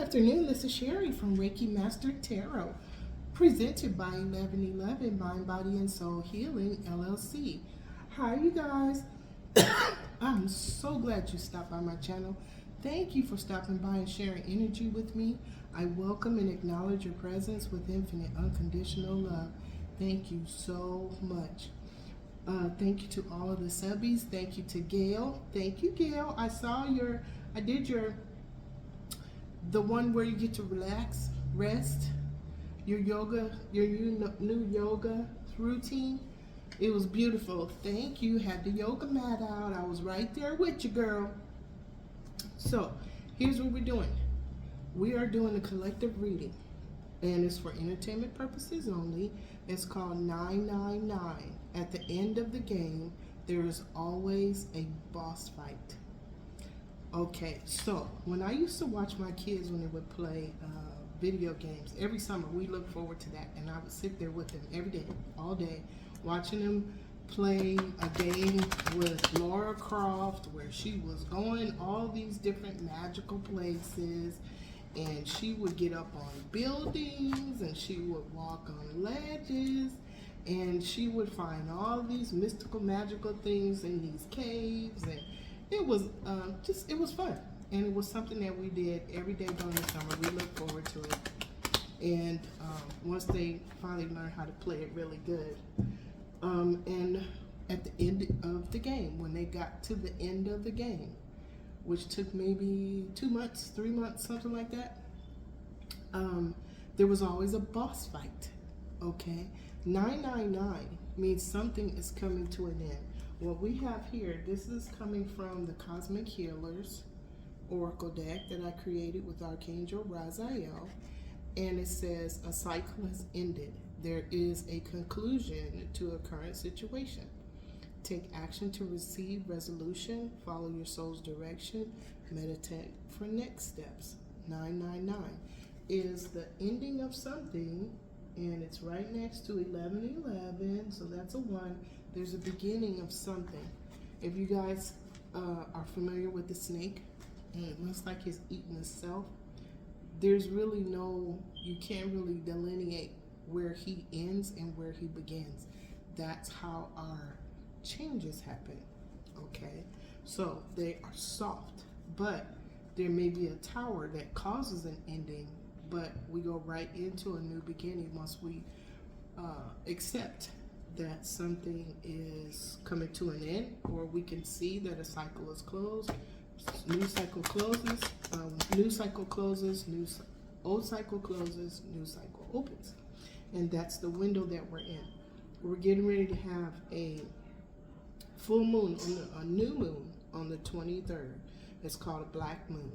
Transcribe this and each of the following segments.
afternoon, this is Sherry from Reiki Master Tarot, presented by 1111 Mind, Body, and Soul Healing, LLC. Hi, you guys. I'm so glad you stopped by my channel. Thank you for stopping by and sharing energy with me. I welcome and acknowledge your presence with infinite unconditional love. Thank you so much. Thank you to all of the subbies. Thank you to Gail. Thank you, Gail. I did the one where you get to relax, rest, your yoga, your new yoga routine. It was beautiful. Thank you. Had the yoga mat out. I was right there with you, girl. So, here's what we're doing. We are doing a collective reading, and it's for entertainment purposes only. It's called 999. At the end of the game, there is always a boss fight. Okay, so when I used to watch my kids when they would play video games, every summer we look forward to that, and I would sit there with them every day, all day, watching them play a game with Laura Croft where she was going all these different magical places, and she would get up on buildings, and she would walk on ledges, and she would find all these mystical, magical things in these caves, and it was it was fun, and it was something that we did every day during the summer. We looked forward to it, and once they finally learned how to play it really good, and at the end of the game, when they got to the end of the game, which took maybe 2 months, 3 months, something like that, there was always a boss fight. Okay, 999 means something is coming to an end. What we have here, this is coming from the Cosmic Healers Oracle deck that I created with Archangel Raziel, and it says a cycle has ended. There is a conclusion to a current situation. Take action to receive resolution, follow your soul's direction, meditate for next steps. 999 is the ending of something, and it's right next to 1111, so that's a 1. There's a beginning of something. If you guys are familiar with the snake, and it looks like he's eating himself, there's really you can't really delineate where he ends and where he begins. That's how our changes happen, okay? So they are soft, but there may be a tower that causes an ending, but we go right into a new beginning once we accept that something is coming to an end, or we can see that a cycle is closed. New cycle closes, new cycle closes, old cycle closes, new cycle opens. And that's the window that we're in. We're getting ready to have a full moon, a new moon on the 23rd. It's called a black moon.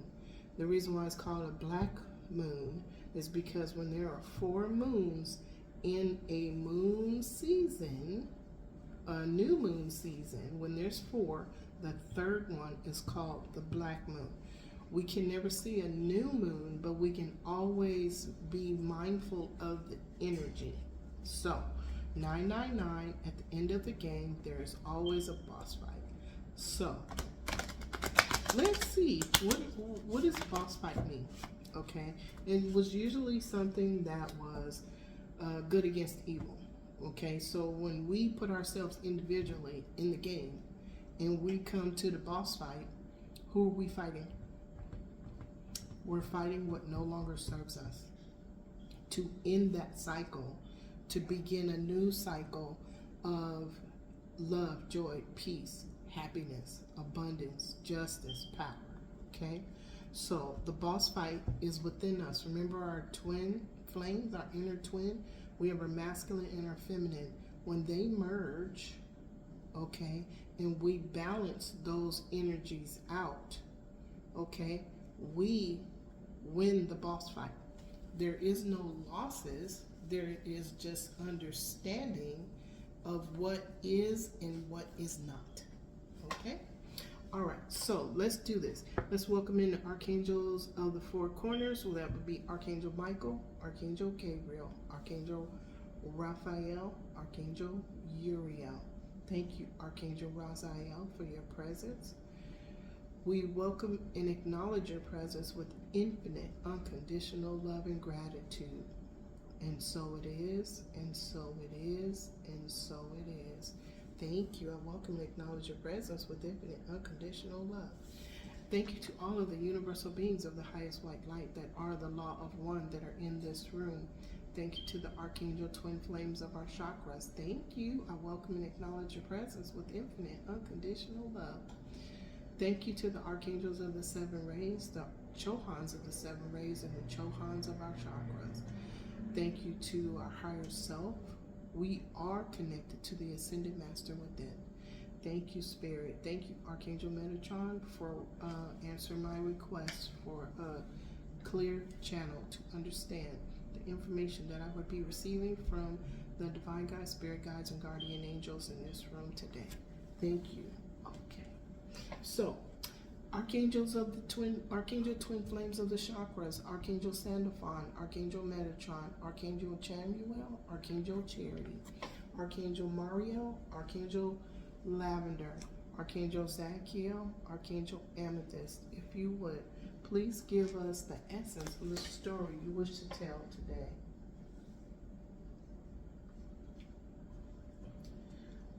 The reason why it's called a black moon is because when there are 4 moons in a moon season, a new moon season, when there's 4, the 3rd one is called the black moon. We can never see a new moon, but we can always be mindful of the energy. So 999, at the end of the game, there is always a boss fight. So let's see, what does boss fight mean? Okay, it was usually something that was good against evil. Okay, so when we put ourselves individually in the game and we come to the boss fight, who are we fighting? We're fighting what no longer serves us, to end that cycle, to begin a new cycle of love, joy, peace, happiness, abundance, justice, power. Okay, so the boss fight is within us. Remember our twin flames, our inner twin? We have our masculine and our feminine. When they merge, okay, and we balance those energies out, okay, we win the boss fight. There is no losses. There is just understanding of what is and what is not. Okay? All right, so let's do this. Let's welcome in the archangels of the 4 corners. So that would be Archangel Michael, Archangel Gabriel, Archangel Raphael, Archangel Uriel. Thank you, Archangel Raziel, for your presence. We welcome and acknowledge your presence with infinite, unconditional love and gratitude. And so it is, and so it is, and so it is. Thank you. I welcome and acknowledge your presence with infinite, unconditional love. Thank you to all of the universal beings of the highest white light that are the law of one that are in this room. Thank you to the archangel twin flames of our chakras. Thank you. I welcome and acknowledge your presence with infinite, unconditional love. Thank you to the archangels of the seven rays, the chohans of the seven rays, and the chohans of our chakras. Thank you to our higher self. We are connected to the ascended master within. Thank you, Spirit. Thank you, Archangel Metatron, for answering my request for a clear channel to understand the information that I would be receiving from the divine guides, spirit guides, and guardian angels in this room today. Thank you. Okay. So, Archangel twin flames of the chakras, Archangel Sandalphon, Archangel Metatron, Archangel Chamuel, Archangel Charity, Archangel Mariel, Archangel Lavender, Archangel Zachiel, Archangel Amethyst. If you would, please give us the essence of the story you wish to tell today.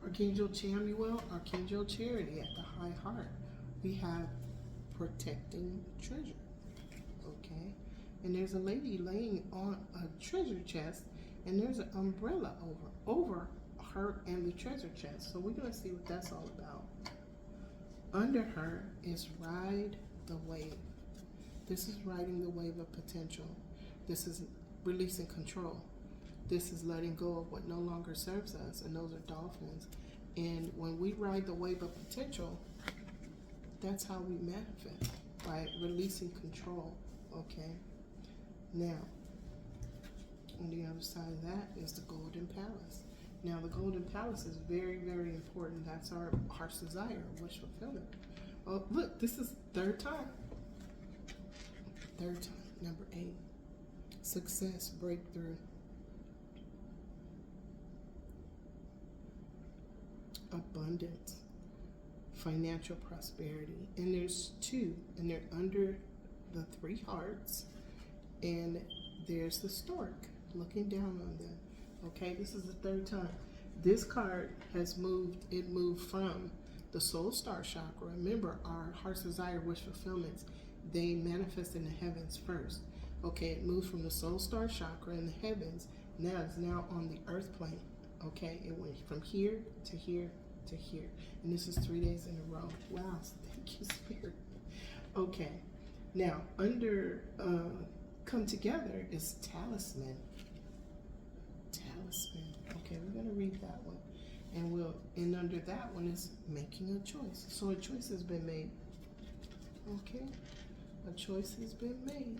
Archangel Chamuel, Archangel Charity at the high heart. We have protecting treasure. Okay? And there's a lady laying on a treasure chest, and there's an umbrella over her and the treasure chest. So we're going to see what that's all about. Under her is ride the wave. This is riding the wave of potential. This is releasing control. This is letting go of what no longer serves us, and those are dolphins. And when we ride the wave of potential, that's how we manifest, by releasing control. Okay? Now, on the other side of that is the Golden Palace. Now, the Golden Palace is very, very important. That's our heart's desire, wish fulfillment. Oh, look, this is third time. Third time, number 8. Success, breakthrough. Abundance, financial prosperity. And there's 2, and they're under the 3 hearts. And there's the stork looking down on them. Okay, this is the third time. This card has moved. It moved from the soul star chakra. Remember, our heart's desire, wish fulfillments, they manifest in the heavens first. Okay, it moved from the soul star chakra in the heavens. Now it's now on the earth plane. Okay, it went from here to here to here. And this is 3 days in a row. Wow, thank you, Spirit. Okay, now under come together is talisman. Okay, we're going to read that one. And under that one is making a choice. So a choice has been made. Okay, a choice has been made.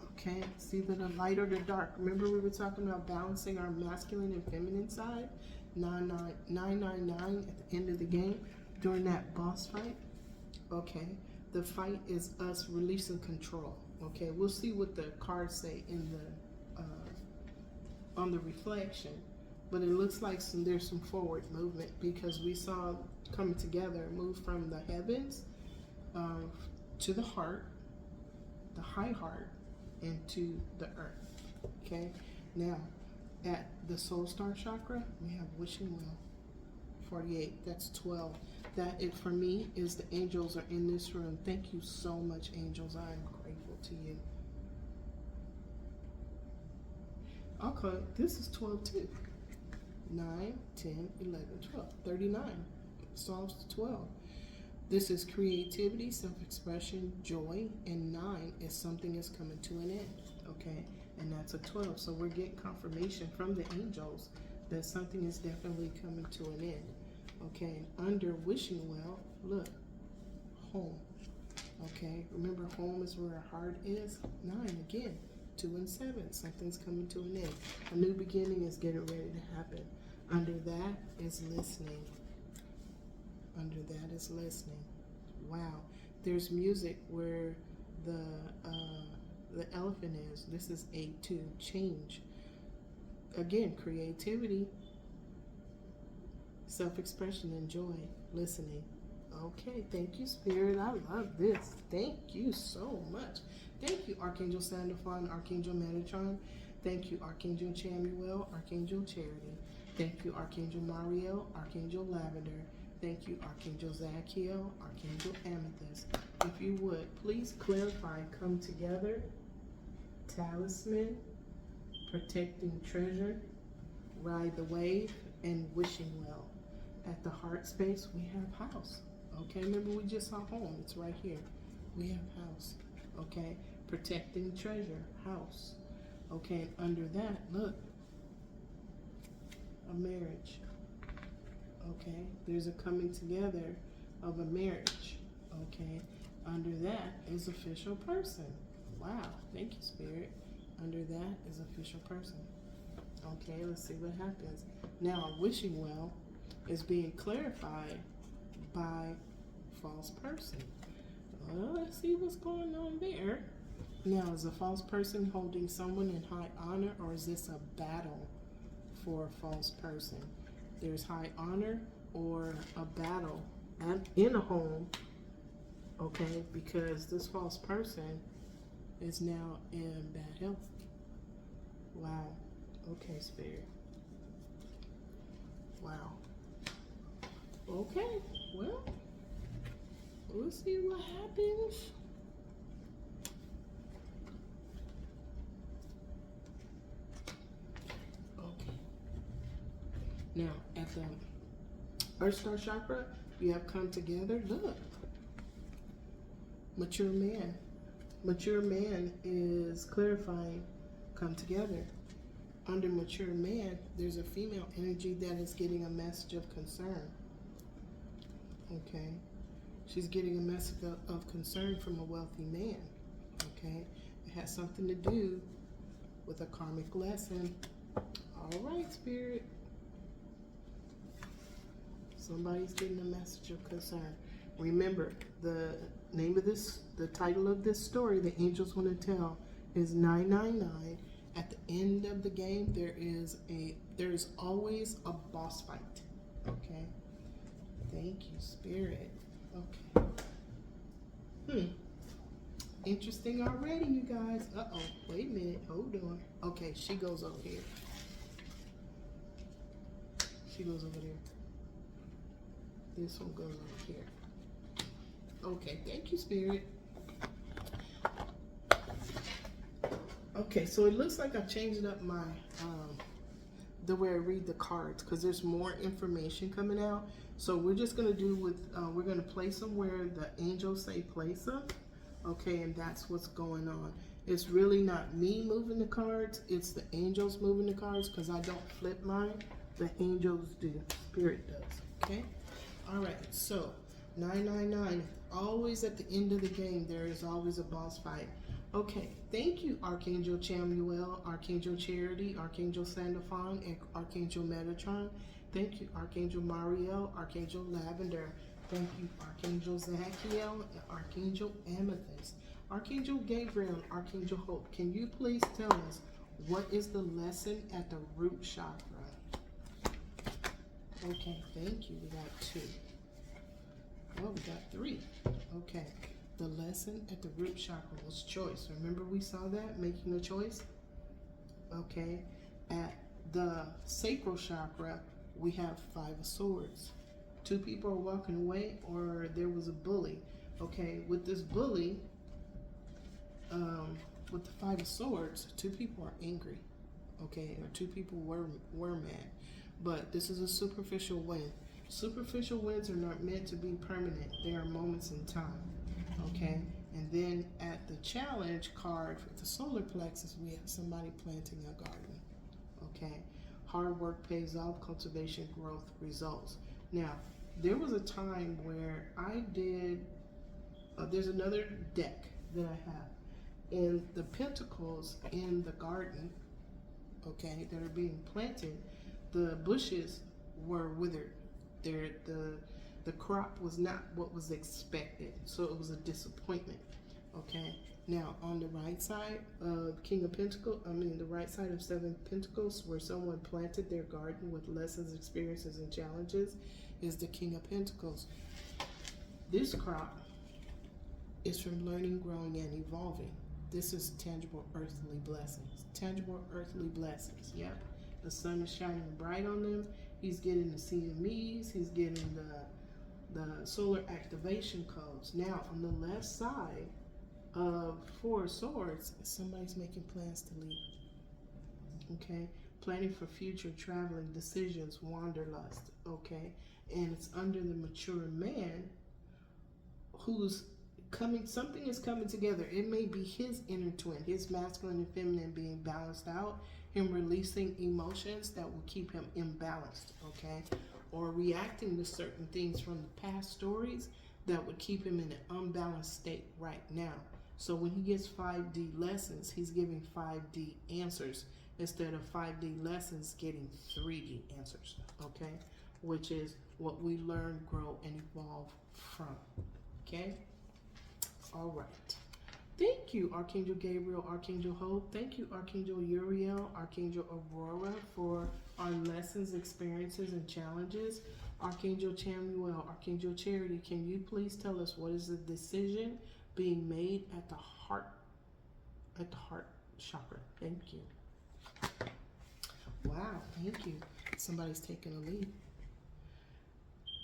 Okay, it's either the light or the dark. Remember we were talking about balancing our masculine and feminine side? 999 at the end of the game during that boss fight. Okay, the fight is us releasing control. Okay, we'll see what the cards say in the on the reflection, but it looks like there's some forward movement, because we saw coming together, move from the heavens to the heart, the high heart, and to the earth. Okay, now at the soul star chakra we have wishing well, 48. That's 12. That it for me is the angels are in this room. Thank you so much, angels. I am grateful to you. Okay, this is 12 too. 9, 10, 11, 12, 39. Psalms 12. This is creativity, self-expression, joy, and 9 is something is coming to an end. Okay, and that's a 12. So we're getting confirmation from the angels that something is definitely coming to an end. Okay, under wishing well, look, home. Okay, remember home is where our heart is. 9 again. 2 and 7, something's coming to an end. A new beginning is getting ready to happen. Under that is listening. Under that is listening. Wow. There's music where the elephant is. This is 8 2. Change. Again, creativity, self-expression, and joy. Listening. Okay, thank you, Spirit. I love this. Thank you so much. Thank you, Archangel Sandalphon, Archangel Metatron. Thank you, Archangel Chamuel, Archangel Charity. Thank you, Archangel Mariel, Archangel Lavender. Thank you, Archangel Zachiel, Archangel Amethyst. If you would, please clarify, come together, talisman, protecting treasure, ride the wave, and wishing well. At the heart space, we have house. Okay, remember we just saw home. It's right here. We have house. Okay, protecting treasure, house. Okay, and under that, look, a marriage. Okay, there's a coming together of a marriage. Okay, under that is official person. Wow, thank you, Spirit. Under that is official person. Okay, let's see what happens. Now, wishing well is being clarified by false person. Well, let's see what's going on there. Now, is a false person holding someone in high honor, or is this a battle for a false person? There's high honor or a battle in a home, okay, because this false person is now in bad health. Wow. Okay, Spirit. Wow. Okay, well, we'll see what happens. Okay. Now, at the Earth Star Chakra, you have come together. Look. Mature man. Mature man is clarifying, come together. Under mature man, there's a female energy that is getting a message of concern. Okay, she's getting a message of concern from a wealthy man. Okay, it has something to do with a karmic lesson. All right, Spirit. Somebody's getting a message of concern. Remember, the name of this, the title of this story, the angels want to tell, is 999. At the end of the game, there's always a boss fight. Okay. Thank you, Spirit. Okay. Interesting already, you guys. Uh-oh. Wait a minute. Hold on. Okay, she goes over here. She goes over there. This one goes over here. Okay, thank you, Spirit. Okay, so it looks like I changed up my the way I read the cards, because there's more information coming out. So we're just gonna do with we're gonna place them where the angels say place them. Okay, and that's what's going on. It's really not me moving the cards, it's the angels moving the cards, because I don't flip mine. The angels do, Spirit does. Okay. All right. So 999. Always at the end of the game, there is always a boss fight. Okay, thank you, Archangel Chamuel, Archangel Charity, Archangel Sandalphon, and Archangel Metatron. Thank you, Archangel Mariel, Archangel Lavender. Thank you, Archangel Zachiel, and Archangel Amethyst. Archangel Gabriel and Archangel Hope, can you please tell us what is the lesson at the root chakra? Okay, thank you. We got 2. Oh, we got 3. Okay. The lesson at the root chakra was choice. Remember we saw that, making a choice? Okay. At the sacral chakra, we have 5 of swords. 2 people are walking away, or there was a bully. Okay, with this bully, with the 5 of swords, 2 people are angry. Okay, or 2 people were mad. But this is a superficial win. Superficial wins are not meant to be permanent. They are moments in time. Okay, and then at the challenge card for the solar plexus, we have somebody planting a garden. Okay, hard work pays off, cultivation, growth, results. Now, there was a time where I did, there's another deck that I have, and the pentacles in the garden, okay, that are being planted, the bushes were withered. The crop was not what was expected, so it was a disappointment. Okay, now on the right side of King of Pentacles, the right side of 7 Pentacles, where someone planted their garden with lessons, experiences, and challenges, is the King of Pentacles. This crop is from learning, growing, and evolving. This is tangible earthly blessings. Tangible earthly blessings. Yep. The sun is shining bright on them. He's getting the CMEs. He's getting the solar activation codes. Now, on the left side of Four of Swords, somebody's making plans to leave. Okay? Planning for future traveling, decisions, wanderlust. Okay? And it's under the mature man who's coming, something is coming together. It may be his inner twin, his masculine and feminine being balanced out, him releasing emotions that will keep him imbalanced, okay? Or reacting to certain things from the past stories that would keep him in an unbalanced state right now. So when he gets 5D lessons, he's giving 5D answers instead of 5D lessons getting 3D answers, okay? Which is what we learn, grow, and evolve from, okay? All right. Thank you, Archangel Gabriel, Archangel Hope. Thank you, Archangel Uriel, Archangel Aurora, for our lessons, experiences, and challenges. Archangel Chamuel, Archangel Charity, can you please tell us what is the decision being made at the heart chakra? Thank you. Wow, thank you. Somebody's taking a lead.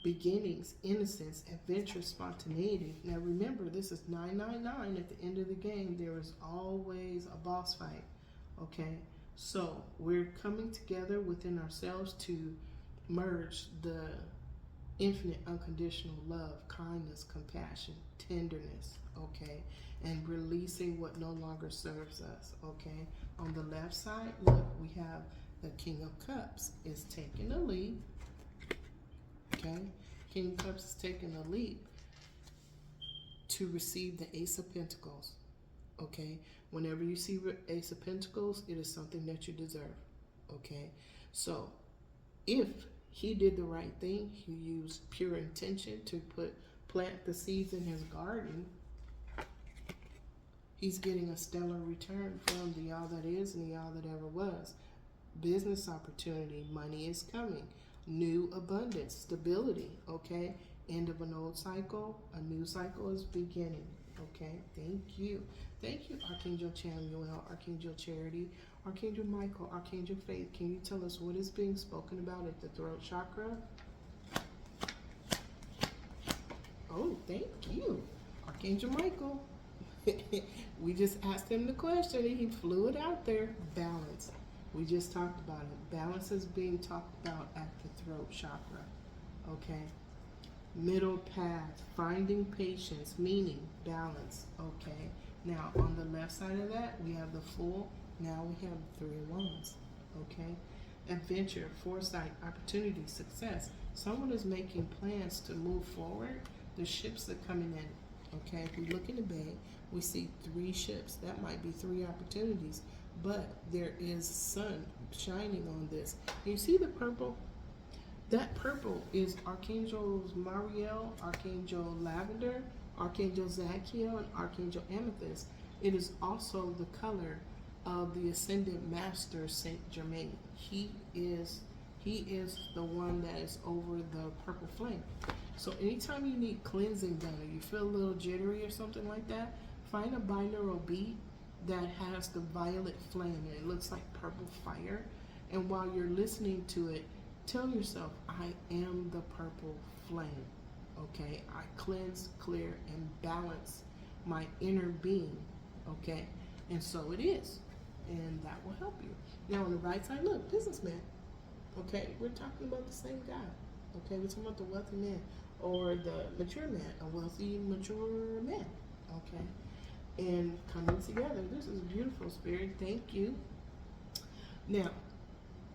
Beginnings, innocence, adventure, spontaneity. Now remember, this is 999. At the end of the game, there is always a boss fight. Okay, so we're coming together within ourselves to merge the infinite unconditional love, kindness, compassion, tenderness, okay, and releasing what no longer serves us, okay. On the left side, look, we have the King of Cups is taking the lead. Okay, King of Cups is taking a leap to receive the Ace of Pentacles. Okay, whenever you see Ace of Pentacles, it is something that you deserve. Okay, so if he did the right thing, he used pure intention to plant the seeds in his garden, he's getting a stellar return from the all that is and the all that ever was. Business opportunity, money is coming. New abundance, stability, okay? End of an old cycle, a new cycle is beginning, okay? Thank you. Thank you, Archangel Chamuel, Archangel Charity, Archangel Michael, Archangel Faith. Can you tell us what is being spoken about at the throat chakra? Oh, thank you, Archangel Michael. We just asked him the question and he flew it out there. Balance. We just talked about it. Balance is being talked about at the throat chakra. Okay. Middle path, finding patience, meaning balance. Okay. Now on the left side of that, we have the Fool. Now we have 3 of Wands. Okay. Adventure, foresight, opportunity, success. Someone is making plans to move forward. The ships are coming in. Okay. If we look in the bay, we see 3 ships. That might be 3 opportunities. But there is sun shining on this. You see the purple? That purple is Archangels Mariel, Archangel Lavender, Archangel Zachiel, and Archangel Amethyst. It is also the color of the Ascended Master Saint Germain. He is the one that is over the purple flame. So anytime you need cleansing done or you feel a little jittery or something like that, find a binaural beat that has the violet flame and it looks like purple fire, and while you're listening to it, tell yourself, I am the purple flame. Okay, I cleanse, clear, and balance my inner being. Okay, and so it is, and that will help you. Now on the right side, look, businessman. Okay, we're talking about the same guy. Okay, we're talking about the wealthy man or the mature man, a wealthy mature man. Okay, and coming together. This is beautiful, Spirit. Thank you. Now,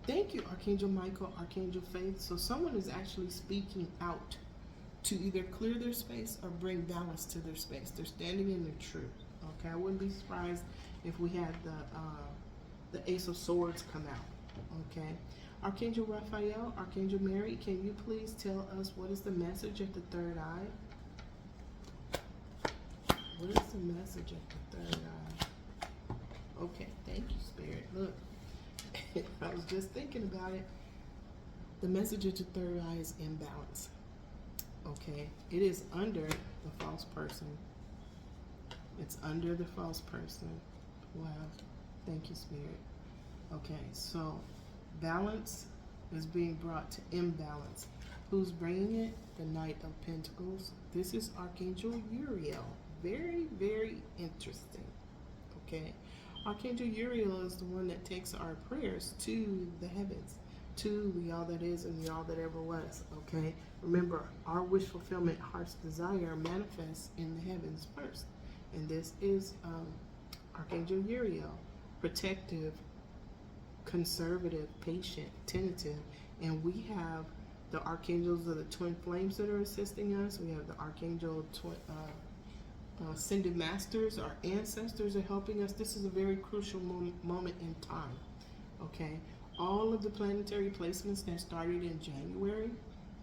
thank you, Archangel Michael, Archangel Faith. So someone is actually speaking out to either clear their space or bring balance to their space. They're standing in their truth. Okay, I wouldn't be surprised if we had the Ace of Swords come out. Okay, Archangel Raphael, Archangel Mary, can you please tell us what is the message at the third eye? What is the message at the third eye? Okay, thank you, Spirit. Look, I was just thinking about it. The message at the third eye is imbalance. Okay, it is under the false person. It's under the false person. Wow. Thank you, Spirit. Okay, so balance is being brought to imbalance. Who's bringing it? The Knight of Pentacles. This is Archangel Uriel. Very, very interesting. Okay, Archangel Uriel is the one that takes our prayers to the heavens, to the all that is and the all that ever was. Okay, remember, our wish fulfillment, heart's desire, manifests in the heavens first. And this is Archangel Uriel, protective, conservative, patient, tentative. And we have the archangels of the twin flames that are assisting us. We have the archangel ascended masters, our ancestors are helping us. This is a very crucial moment in time. Okay, all of the planetary placements that started in January.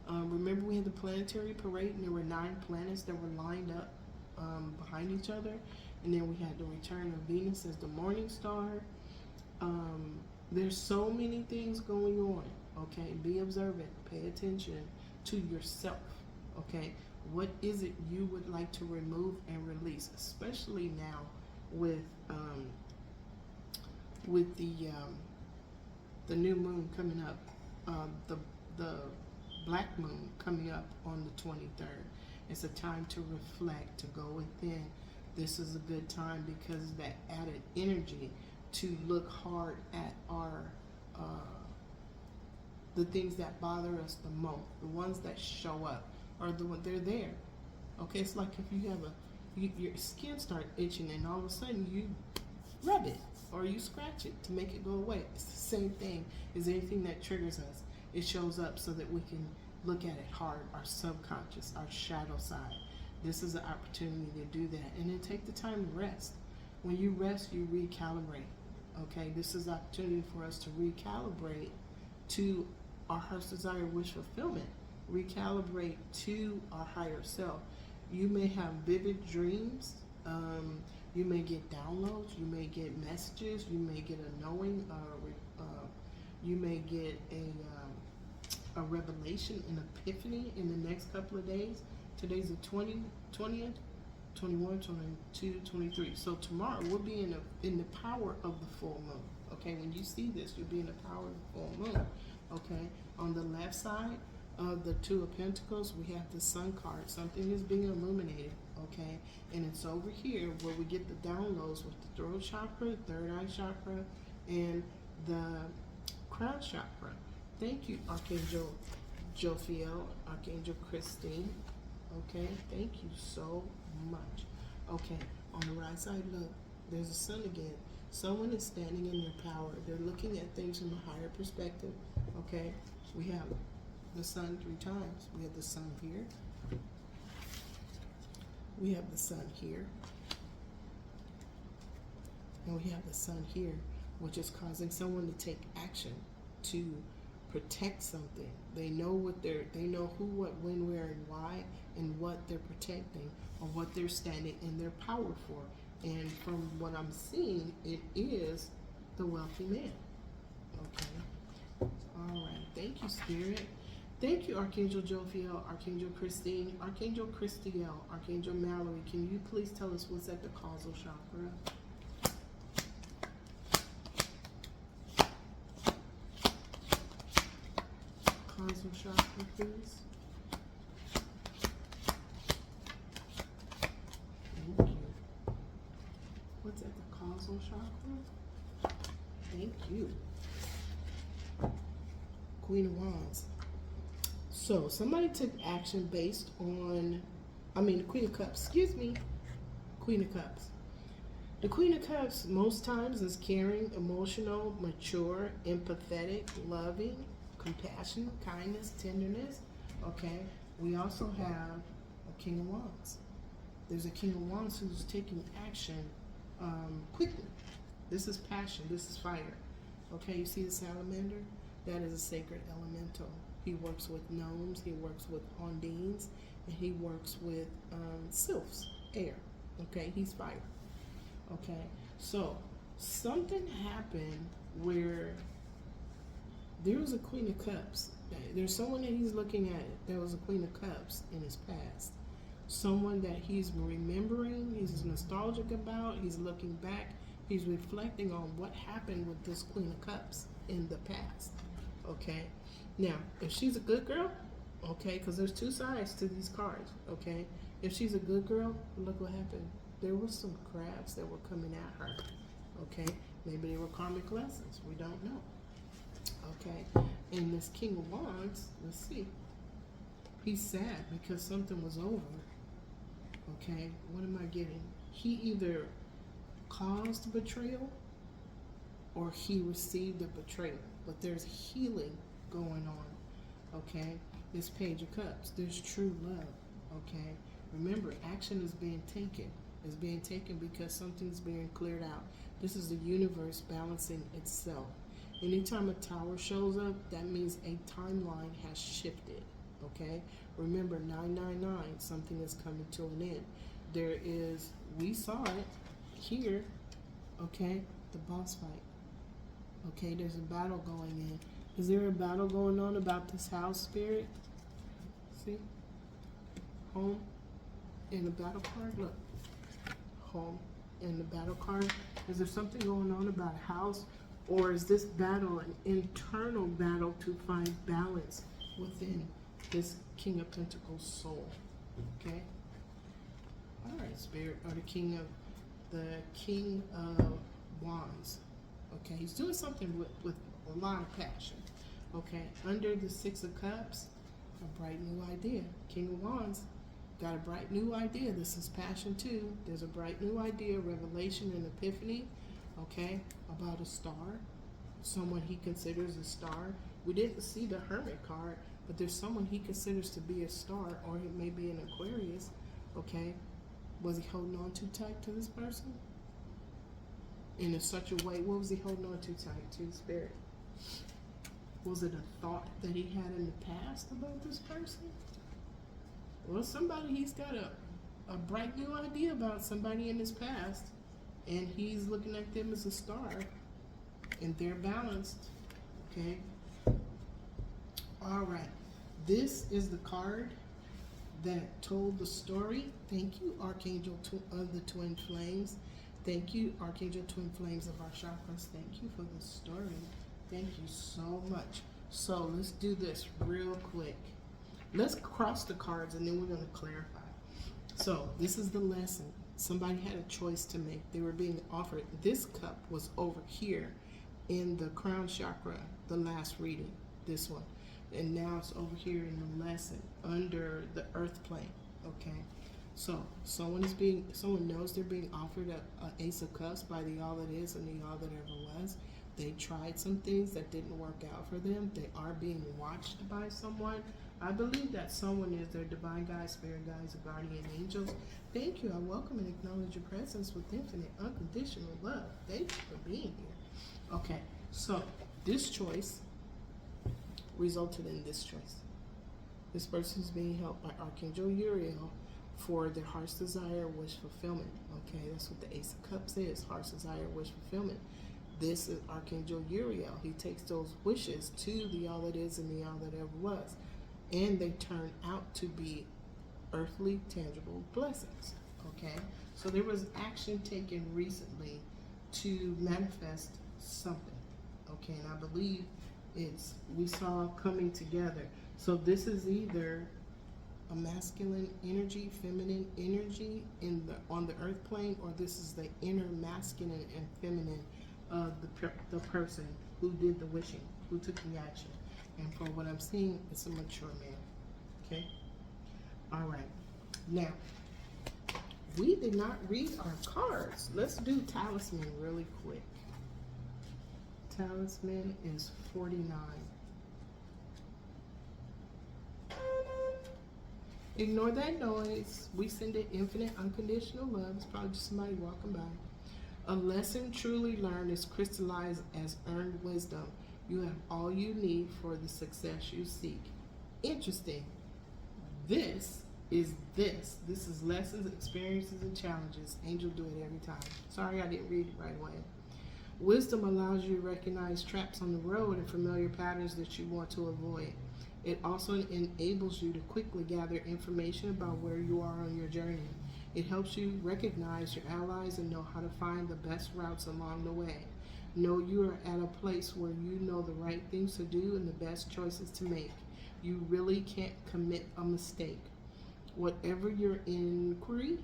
Remember, we had the planetary parade, and there were 9 planets that were lined up behind each other, and then we had the return of Venus as the morning star. There's so many things going on. Okay, be observant, pay attention to yourself. Okay, what is it you would like to remove and release, especially now with the new moon coming up, the black moon coming up on the 23rd. It's a time to reflect, to go within. This is a good time because of that added energy to look hard at our the things that bother us the most, the ones that show up, or they're there. Okay, it's like if you have your skin start itching, and all of a sudden you rub it or you scratch it to make it go away. It's the same thing as anything that triggers us. It shows up so that we can look at it hard, our subconscious, our shadow side. This is an opportunity to do that, and then take the time to rest. When you rest, you recalibrate. Okay, this is an opportunity for us to recalibrate to our heart's desire, wish fulfillment. Recalibrate to our higher self. You may have vivid dreams. You may get downloads. You may get messages. You may get a knowing. You may get a revelation, an epiphany in the next couple of days. Today's the 20th, 21, 22, 23. So tomorrow we'll be in the power of the full moon. Okay, when you see this, you'll be in the power of the full moon. Okay, on the left side of the Two of Pentacles, we have the Sun card. Something is being illuminated. Okay, and it's over here where we get the downloads with the throat chakra, third eye chakra, and the crown chakra. Thank you, Archangel Jophiel, Archangel Christine. Okay, thank you so much. Okay, on the right side, look, there's the sun again. Someone is standing in their power. They're looking at things from a higher perspective. Okay, we have the sun 3 times. We have the sun here. We have the sun here. And we have the sun here, which is causing someone to take action to protect something. They know they know who, what, when, where, and why, and what they're protecting, or what they're standing in their power for. And from what I'm seeing, it is the wealthy man. Okay. All right. Thank you, Spirit. Thank you, Archangel Jophiel, Archangel Christine, Archangel Christiel, Archangel Mallory. Can you please tell us what's at the causal chakra? Causal chakra, please. Thank you. What's at the causal chakra? Thank you. Queen of Wands. So somebody took action based on, the Queen of Cups, excuse me. Queen of Cups. The Queen of Cups most times is caring, emotional, mature, empathetic, loving, compassion, kindness, tenderness. Okay. We also have a King of Wands. There's a King of Wands who's taking action quickly. This is passion. This is fire. Okay. You see the salamander? That is a sacred elemental. He works with gnomes. He works with ondines, and he works with sylphs, air. Okay. He's fire. Okay. So something happened where There was a Queen of Cups. There's someone that he's looking at. There was a Queen of Cups in his past. Someone that he's remembering, he's nostalgic about, he's looking back, he's reflecting on what happened with this Queen of Cups in the past. Okay? Now, if she's a good girl, okay, because there's two sides to these cards, okay? If she's a good girl, look what happened. There were some crabs that were coming at her, okay? Maybe they were karmic lessons. We don't know. Okay, and this King of Wands, let's see. He's sad because something was over. Okay, what am I getting? He either caused betrayal or he received a betrayal. But there's healing going on. Okay, this Page of Cups, there's true love. Okay, remember, action is being taken. It's being taken because something's being cleared out. This is the universe balancing itself. Anytime a tower shows up, that means a timeline has shifted, okay? Remember, 999, something is coming to an end. There is, we saw it here, okay? The boss fight, okay? There's a battle going in. Is there a battle going on about this house spirit? See? Home in the battle card, look. Home in the battle card. Is there something going on about a house? Or is this battle an internal battle to find balance within this King of Pentacles soul? Okay? All right, Spirit, or the King of Wands. Okay, he's doing something with a lot of passion. Okay, under the Six of Cups, a bright new idea. King of Wands got a bright new idea. This is passion too. There's a bright new idea, revelation and epiphany. Okay, about a star, someone he considers a star. We didn't see the Hermit card, but there's someone he considers to be a star, or it may be an Aquarius. Okay, was he holding on too tight to this person? In such a way, what was he holding on too tight to, Spirit? Was it a thought that he had in the past about this person? Well, somebody, he's got a bright new idea about somebody in his past. And he's looking at them as a star, and they're balanced, okay? All right, this is the card that told the story. Thank you, Archangel of the Twin Flames. Thank you, Archangel Twin Flames of our chakras. Thank you for the story. Thank you so much. So let's do this real quick. Let's cross the cards, and then we're going to clarify. So this is the lesson. Somebody had a choice to make. They were being offered. This cup was over here in the crown chakra, the last reading, this one. And now it's over here in the lesson under the earth plane, okay? So someone knows they're being offered a Ace of Cups by the all that is and the all that ever was. They tried some things that didn't work out for them. They are being watched by someone. I believe that someone is their divine guide, spirit guides, or guardian angels. Thank you. I welcome and acknowledge your presence with infinite, unconditional love. Thank you for being here. Okay, so this choice resulted in this choice. This person is being helped by Archangel Uriel for their heart's desire, wish fulfillment. Okay, that's what the Ace of Cups is, heart's desire, wish fulfillment. This is Archangel Uriel. He takes those wishes to the all that is and the all that ever was. And they turn out to be earthly, tangible blessings. Okay? So there was action taken recently to manifest something. Okay, and I believe we saw coming together. So this is either a masculine energy, feminine energy on the earth plane, or this is the inner masculine and feminine of the person who did the wishing, who took the action. And from what I'm seeing, it's a mature man. Okay? All right. Now, we did not read our cards. Let's do talisman really quick. Talisman is 49. Ignore that noise. We send it infinite, unconditional love. It's probably just somebody walking by. A lesson truly learned is crystallized as earned wisdom. You have all you need for the success you seek. Interesting. This is lessons, experiences, and challenges. Angel do it every time. Sorry I didn't read it right away. Wisdom allows you to recognize traps on the road and familiar patterns that you want to avoid. It also enables you to quickly gather information about where you are on your journey. It helps you recognize your allies and know how to find the best routes along the way. Know you are at a place where you know the right things to do and the best choices to make. You really can't commit a mistake. Whatever your inquiry,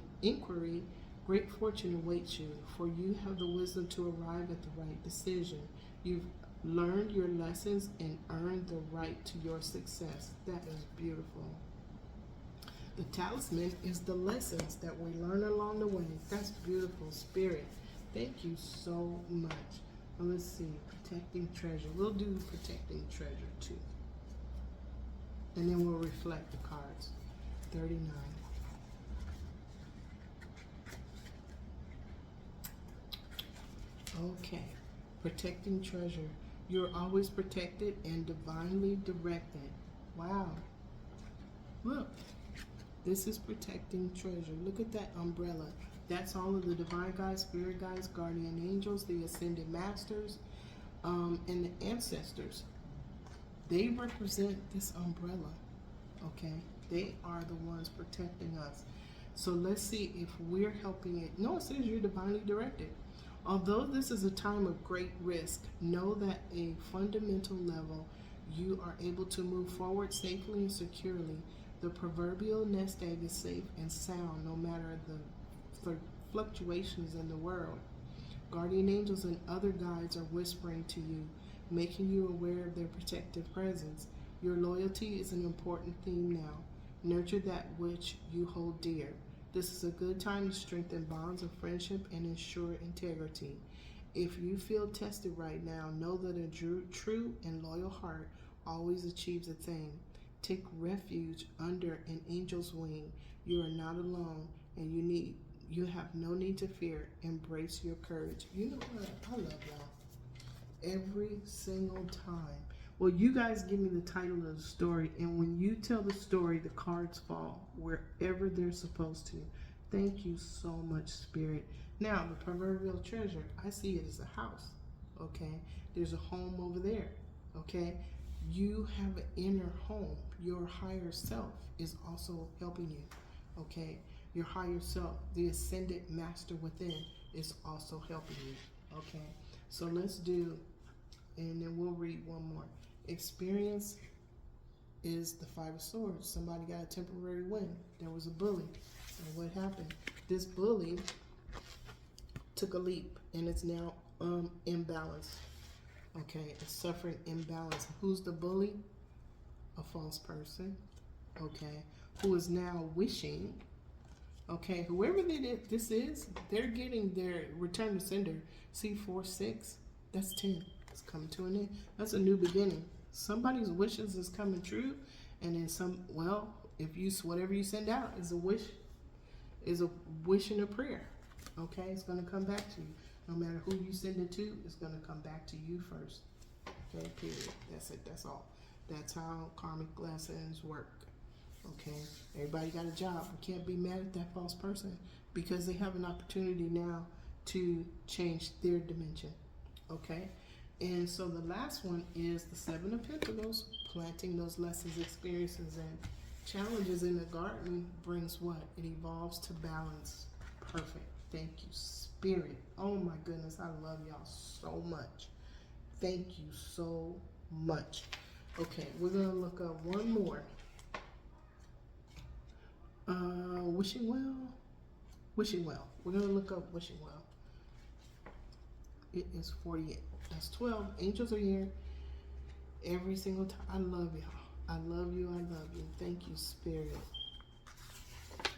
great fortune awaits you, for you have the wisdom to arrive at the right decision. You've learned your lessons and earned the right to your success. That is beautiful. The talisman is the lessons that we learn along the way. That's beautiful, Spirit. Thank you so much. Now let's see, protecting treasure. We'll do protecting treasure too. And then we'll reflect the cards. 39. Okay, protecting treasure. You're always protected and divinely directed. Wow. Look, this is protecting treasure. Look at that umbrella. That's all of the divine guides, spirit guides, guardian angels, the ascended masters, and the ancestors. They represent this umbrella, okay? They are the ones protecting us. So let's see if we're helping it. No, it says you're divinely directed. Although this is a time of great risk, know that at a fundamental level, you are able to move forward safely and securely. The proverbial nest egg is safe and sound no matter the fluctuations in the world. Guardian angels and other guides are whispering to you, making you aware of their protective presence. Your loyalty is an important theme now. Nurture that which you hold dear. This is a good time to strengthen bonds of friendship and ensure integrity. If you feel tested right now, know that a true and loyal heart always achieves its aim. Take refuge under an angel's wing. You are not alone, and you have no need to fear. Embrace your courage. You know what? I love y'all. Every single time. Well, you guys give me the title of the story, and when you tell the story, the cards fall wherever they're supposed to. Thank you so much, Spirit. Now, the proverbial treasure, I see it as a house, okay? There's a home over there, okay? You have an inner home. Your higher self is also helping you, okay? Your higher self, the ascended master within, is also helping you, okay? So let's do, and then we'll read one more. Experience is the Five of Swords. Somebody got a temporary win. There was a bully. And what happened? This bully took a leap and it's now imbalanced. Okay, it's suffering imbalance. Who's the bully? A false person. Okay, who is now wishing. Okay, whoever this is, they're getting their return to sender. See, 4, 6, that's 10. It's coming to an end. That's a new beginning. Somebody's wishes is coming true, and then if you whatever you send out is a wish and a prayer. Okay, it's gonna come back to you. No matter who you send it to, it's gonna come back to you first. Okay, period. That's it. That's all. That's how karmic lessons work. Okay, everybody got a job. We can't be mad at that false person because they have an opportunity now to change their dimension. Okay. And so the last one is the Seven of Pentacles. Planting those lessons, experiences, and challenges in the garden brings what? It evolves to balance. Perfect. Thank you, Spirit. Oh my goodness, I love y'all so much. Thank you so much. Okay, we're going to look up one more. Wishing well. Wishing well. We're going to look up wishing well. It is 48. That's 12. Angels are here every single time. I love y'all. I love you. I love you. Thank you, Spirit.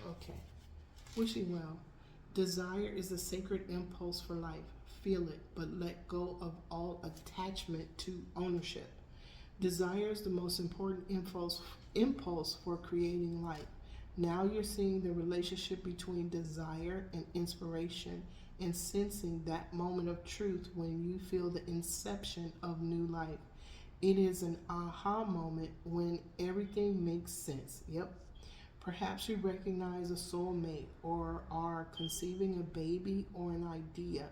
Okay. Wishing well. Desire is a sacred impulse for life. Feel it, but let go of all attachment to ownership. Desire is the most important impulse for creating life. Now you're seeing the relationship between desire and inspiration and sensing that moment of truth when you feel the inception of new life. It is an aha moment when everything makes sense. Yep. Perhaps you recognize a soulmate or are conceiving a baby or an idea.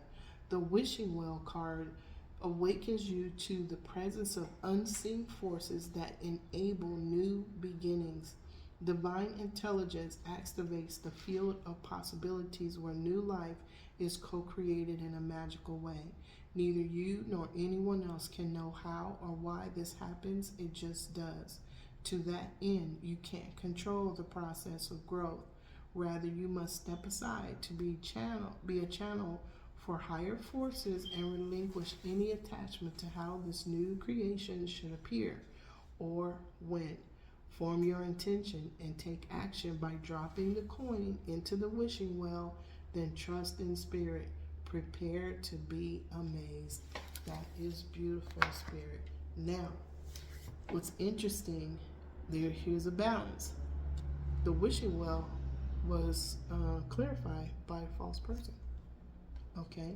The wishing well card awakens you to the presence of unseen forces that enable new beginnings. Divine intelligence activates the field of possibilities where new life is co created in a magical way. Neither you nor anyone else can know how or why this happens, it just does. To that end, you can't control the process of growth. Rather, you must step aside to be a channel for higher forces and relinquish any attachment to how this new creation should appear or when. Form your intention and take action by dropping the coin into the wishing well, then trust in spirit. Prepare to be amazed. That is beautiful, Spirit. Now, what's interesting, here's a balance. The wishing well was clarified by a false person. Okay?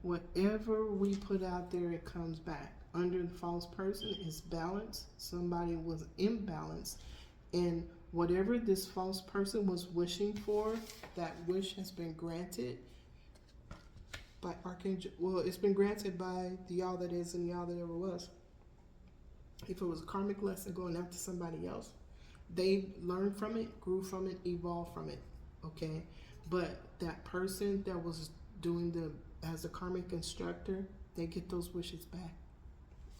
Whatever we put out there, it comes back. Under the false person is balance. Somebody was imbalanced. And whatever this false person was wishing for, that wish has been granted by Archangel. Well, it's been granted by the y'all that is and y'all that ever was. If it was a karmic lesson going after somebody else, they learned from it, grew from it, evolved from it. Okay? But that person that was doing as a karmic instructor, they get those wishes back.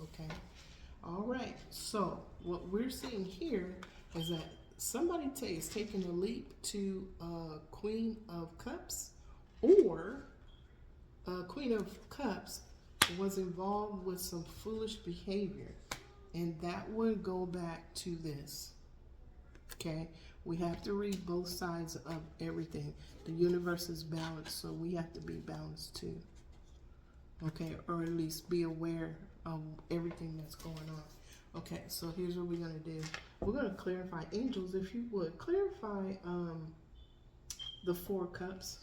Okay? All right. So what we're seeing here is that somebody is taking a leap to Queen of Cups, or Queen of Cups was involved with some foolish behavior, and that would go back to this. Okay, we have to read both sides of everything. The universe is balanced, so we have to be balanced too. Okay, or at least be aware of everything that's going on. Okay, so here's what we're going to do. We're going to clarify. Angels, if you would, clarify the 4 cups.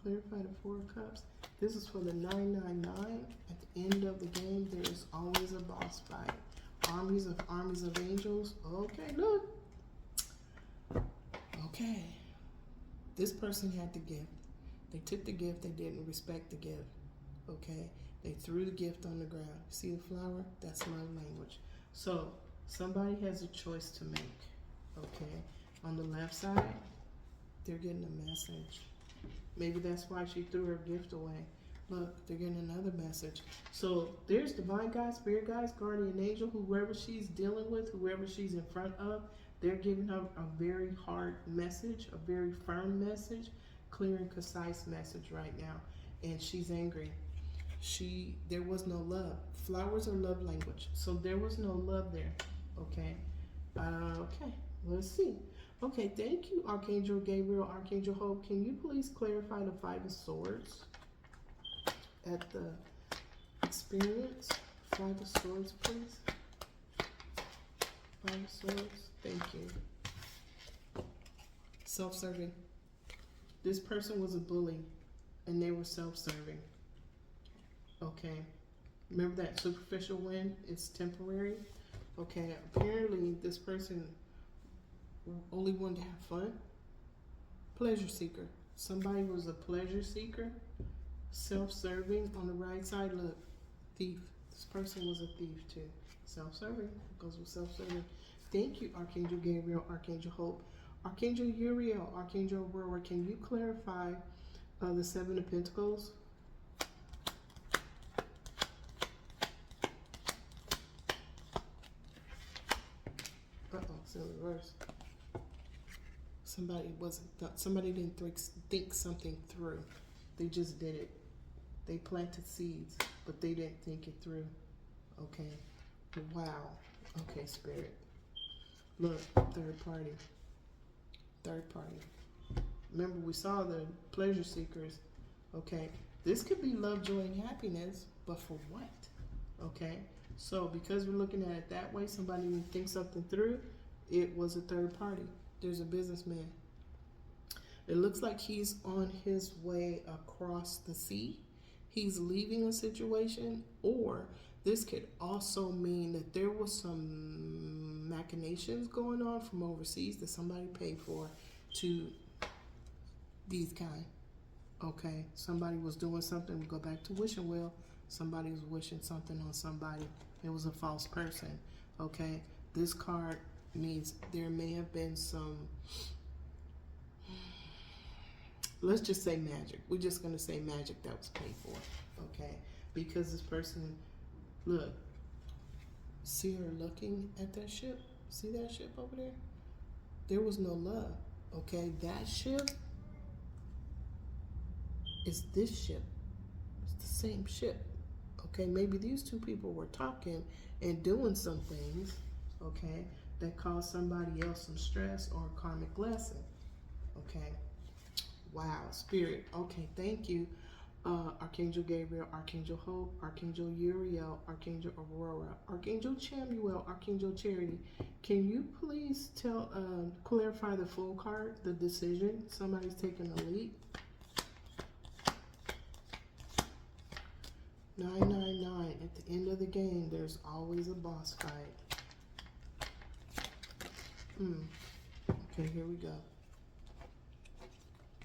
Clarify the 4 cups. This is for the 999. At the end of the game, there is always a boss fight. Armies of angels. Okay, look. Okay. This person had the gift. They took the gift. They didn't respect the gift. Okay. They threw the gift on the ground. See the flower? That's love language. So somebody has a choice to make. Okay. On the left side, they're getting a message. Maybe that's why she threw her gift away. Look, they're getting another message. So there's divine guides, spirit guides, guardian angel, whoever she's dealing with, whoever she's in front of, they're giving her a very hard message, a very firm message, clear and concise message right now. And she's angry. There was no love. Flowers are love language. So there was no love there. Okay. Okay. Let's see. Okay. Thank you, Archangel Gabriel, Archangel Hope. Can you please clarify the 5 of Swords at the experience? 5 of Swords, please. 5 of Swords. Thank you. Self-serving. This person was a bully, and they were self-serving. Okay. Remember that superficial win is temporary? Okay. Apparently, this person only wanted to have fun. Pleasure seeker. Somebody was a pleasure seeker. Self-serving. On the right side, look. Thief. This person was a thief too. Self-serving. Goes with self-serving. Thank you, Archangel Gabriel, Archangel Hope. Archangel Uriel, Archangel Aurora, can you clarify the 7 of Pentacles? It's in reverse. Somebody didn't think something through. They just did it. They planted seeds, but they didn't think it through. Okay. Wow. Okay, Spirit. Look, third party. Third party. Remember, we saw the pleasure seekers. Okay. This could be love, joy, and happiness, but for what? Okay. So because we're looking at it that way, somebody didn't think something through. It was a third party. There's a businessman. It looks like he's on his way across the sea. He's leaving a situation, or this could also mean that there was some machinations going on from overseas that somebody paid for to These kind. Okay, somebody was doing something. We go back to wishing well. Somebody was wishing something on somebody. It was a false person. Okay, this card means there may have been some, let's just say magic. We're just going to say magic that was paid for. Okay, because this person, look, see her looking at that ship? See that ship over there? There was no love. Okay, that ship is this ship. It's the same ship. Okay, maybe these two people were talking and doing some things, okay, that caused somebody else some stress or a karmic lesson. Okay. Wow, Spirit. Okay, thank you. Archangel Gabriel, Archangel Hope, Archangel Uriel, Archangel Aurora, Archangel Chamuel, Archangel Charity. Can you please clarify the full card, the decision? Somebody's taking a lead. 999. At the end of the game, there's always a boss fight. Okay, here we go.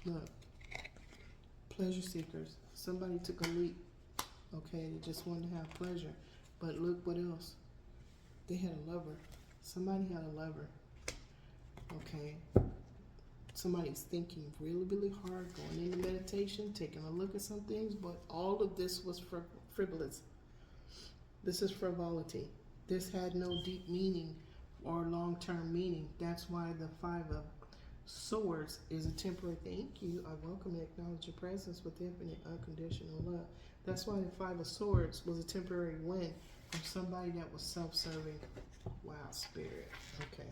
Look. Pleasure seekers. Somebody took a leap. Okay, they just wanted to have pleasure. But look what else. They had a lover. Somebody had a lover. Okay. Somebody's thinking really, really hard, going into meditation, taking a look at some things, but all of this was frivolous. This is frivolity. This had no deep meaning or long-term meaning. That's why the Five of Swords is a temporary. Thank you. I welcome and acknowledge your presence with infinite unconditional love. That's why the Five of Swords was a temporary win from somebody that was self-serving. Wow, Spirit. Okay.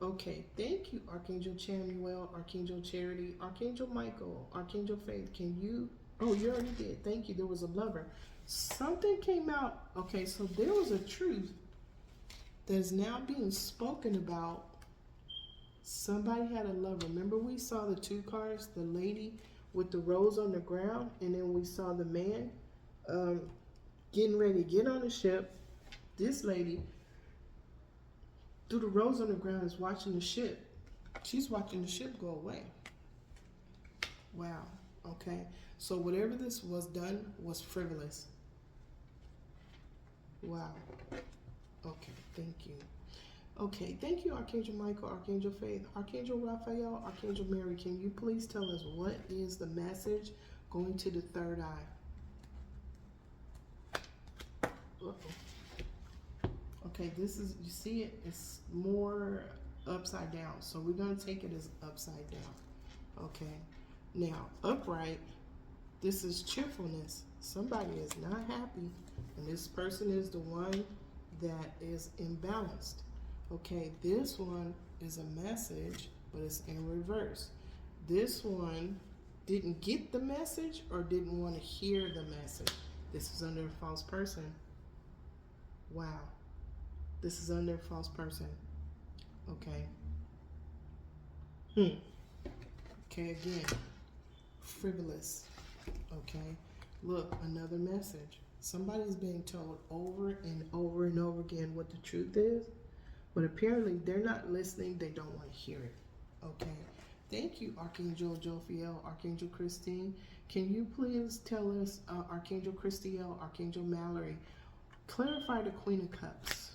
Okay, thank you, Archangel Chamuel, Archangel Charity, Archangel Michael, Archangel Faith. Can you? Oh, you already did. Thank you. There was a lover. Something came out. Okay, so there was a truth that is now being spoken about. Somebody had a lover. Remember we saw the two cards, the lady with the rose on the ground, and then we saw the man getting ready to get on the ship. This lady, through the rose on the ground, is watching the ship. She's watching the ship go away. Wow. Okay. So whatever this was done was frivolous. Wow. Okay. Thank you. Okay, thank you, Archangel Michael, Archangel Faith, Archangel Raphael, Archangel Mary. Can you please tell us what is the message going to the third eye? Okay, this is, you see it? It's more upside down. So we're going to take it as upside down. Okay, now upright, this is cheerfulness. Somebody is not happy, and this person is the one that is imbalanced. Okay, this one is a message, but it's in reverse. This one didn't get the message or didn't want to hear the message. This is under a false person. Wow. This is under a false person. Okay. Okay, again. Frivolous. Okay. Look, another message. Somebody's being told over and over and over again what the truth is. But apparently they're not listening. They don't want to hear it. Okay. Thank you, Archangel Jophiel, Archangel Christine. Can you please tell us, Archangel Christiel, Archangel Mallory, clarify the Queen of Cups.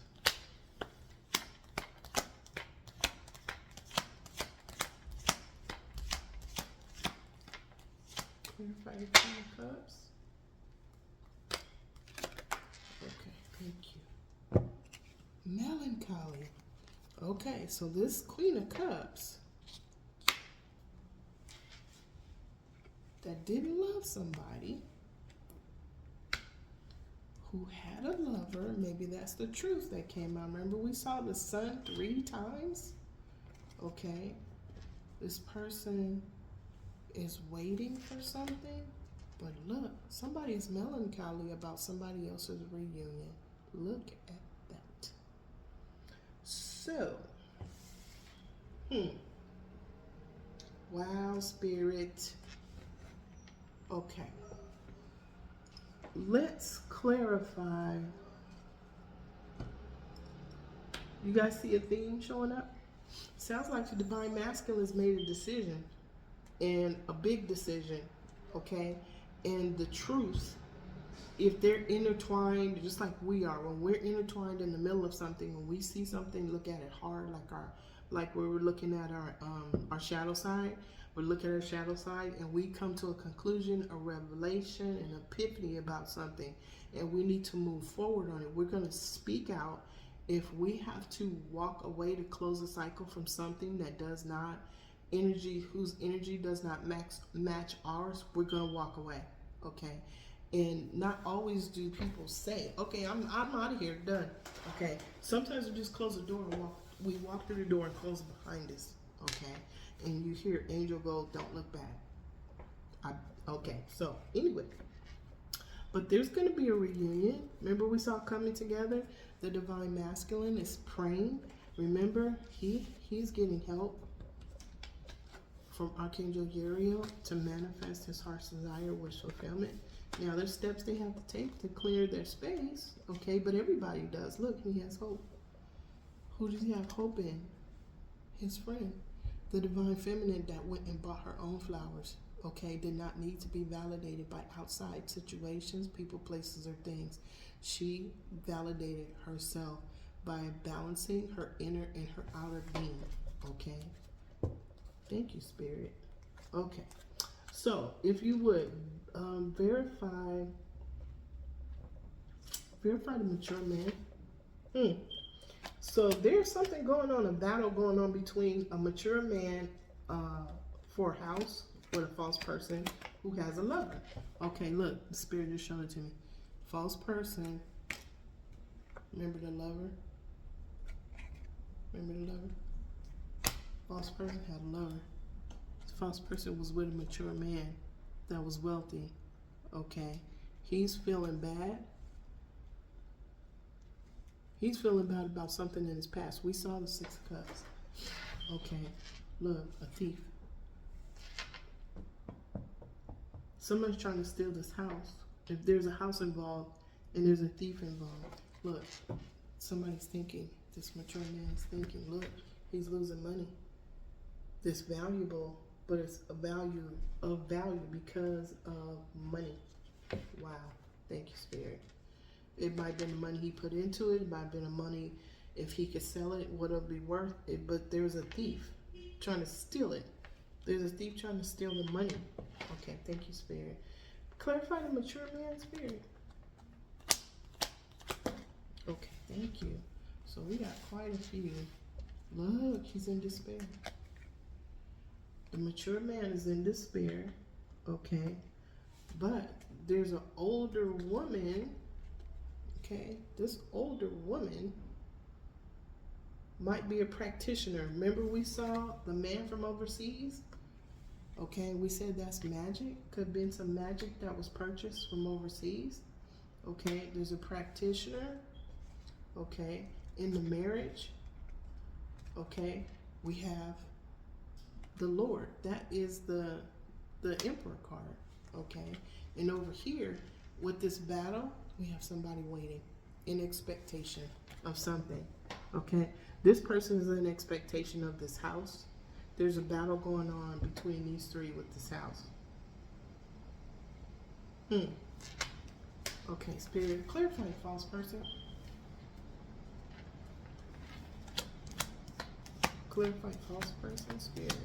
Clarify the Queen of Cups. Okay, thank you. Melancholy. Okay, so this Queen of Cups that didn't love somebody, who had a lover, maybe that's the truth that came out. Remember we saw the sun 3 times? Okay, this person is waiting for something, but look, somebody is melancholy about somebody else's reunion. Look at that. So, wow, Spirit. Okay. Let's clarify. You guys see a theme showing up? Sounds like the Divine Masculine has made a decision. and a big decision, okay? And the truth, if they're intertwined, just like we are, when we're intertwined in the middle of something, when we see something, look at it hard, like we were looking at our shadow side. We're looking at our shadow side, and we come to a conclusion, a revelation, an epiphany about something, and we need to move forward on it. We're going to speak out. If we have to walk away to close a cycle from something that does not whose energy does not match ours, we're going to walk away, okay? And not always do people say, okay, I'm out of here, done. Okay. Sometimes we just close the door and we walk through the door and close it behind us. Okay. And you hear angel go, don't look back. Okay. So anyway, but there's going to be a reunion. Remember we saw coming together. The divine masculine is praying. Remember, he's getting help from Archangel Uriel to manifest his heart's desire, wish fulfillment. Now, there's steps they have to take to clear their space, okay? But everybody does. Look, he has hope. Who does he have hope in? His friend. The divine feminine that went and bought her own flowers, okay? Did not need to be validated by outside situations, people, places, or things. She validated herself by balancing her inner and her outer being, okay? Thank you, Spirit. Okay. So, if you would, verify the mature man. So there's something going on, a battle going on between a mature man for a house with a false person who has a lover. Okay, look, the Spirit just showed it to me. False person. Remember the lover? Remember the lover? False person had a lover. The false person was with a mature man that was wealthy. Okay, he's feeling bad. He's feeling bad about something in his past. We saw the 6 of Cups. Okay, look, a thief. Somebody's trying to steal this house. If there's a house involved and there's a thief involved, look, somebody's thinking, this mature man is thinking, look, he's losing money. This valuable, but it's a value because of money. Wow. Thank you, Spirit. It might have been the money he put into it. It might have been the money, if he could sell it, what it'll be worth. But there's a thief trying to steal it. There's a thief trying to steal the money. Okay, thank you, Spirit. Clarify the mature man's spirit. Okay, thank you. So we got quite a few. Look, he's in despair. The mature man is in despair. Okay, but there's an older woman. Okay, this older woman might be a practitioner. Remember we saw the man from overseas? Okay, we said that's magic. Could have been some magic that was purchased from overseas. Okay, there's a practitioner. Okay, in the marriage. Okay, we have the Lord. That is the Emperor card. Okay, and over here with this battle, we have somebody waiting in expectation of something. Okay, this person is in expectation of this house. There's a battle going on between these three with this house. Okay, Spirit, clarify the false person. Clarify false person, Spirit.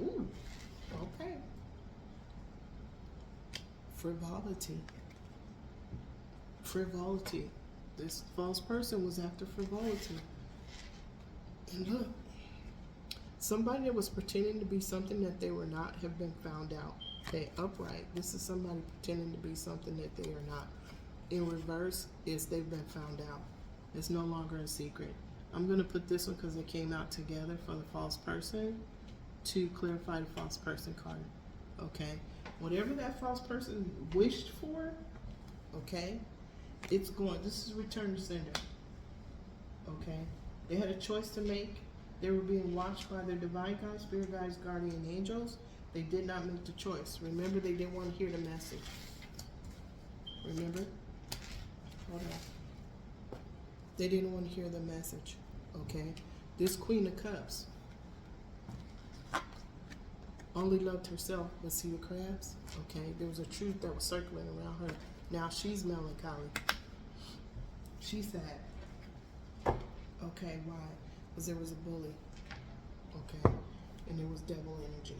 Ooh, okay. Frivolity. Frivolity. This false person was after frivolity. And look, somebody that was pretending to be something that they were not have been found out. Okay, upright. This is somebody pretending to be something that they are not. In reverse is they've been found out. It's no longer a secret. I'm going to put this one because they came out together for the false person to clarify the false person card. Okay, whatever that false person wished for, okay, it's going. This is return to sender. Okay, they had a choice to make. They were being watched by their divine guides, spirit guides, guardian angels. They did not make the choice. Remember, they didn't want to hear the message. Remember? Hold on. They didn't want to hear the message. Okay. This Queen of Cups only loved herself, but see the crabs? Okay. There was a truth that was circling around her. Now she's melancholy. She's sad. Okay, why? Because there was a bully. Okay. And there was devil energy.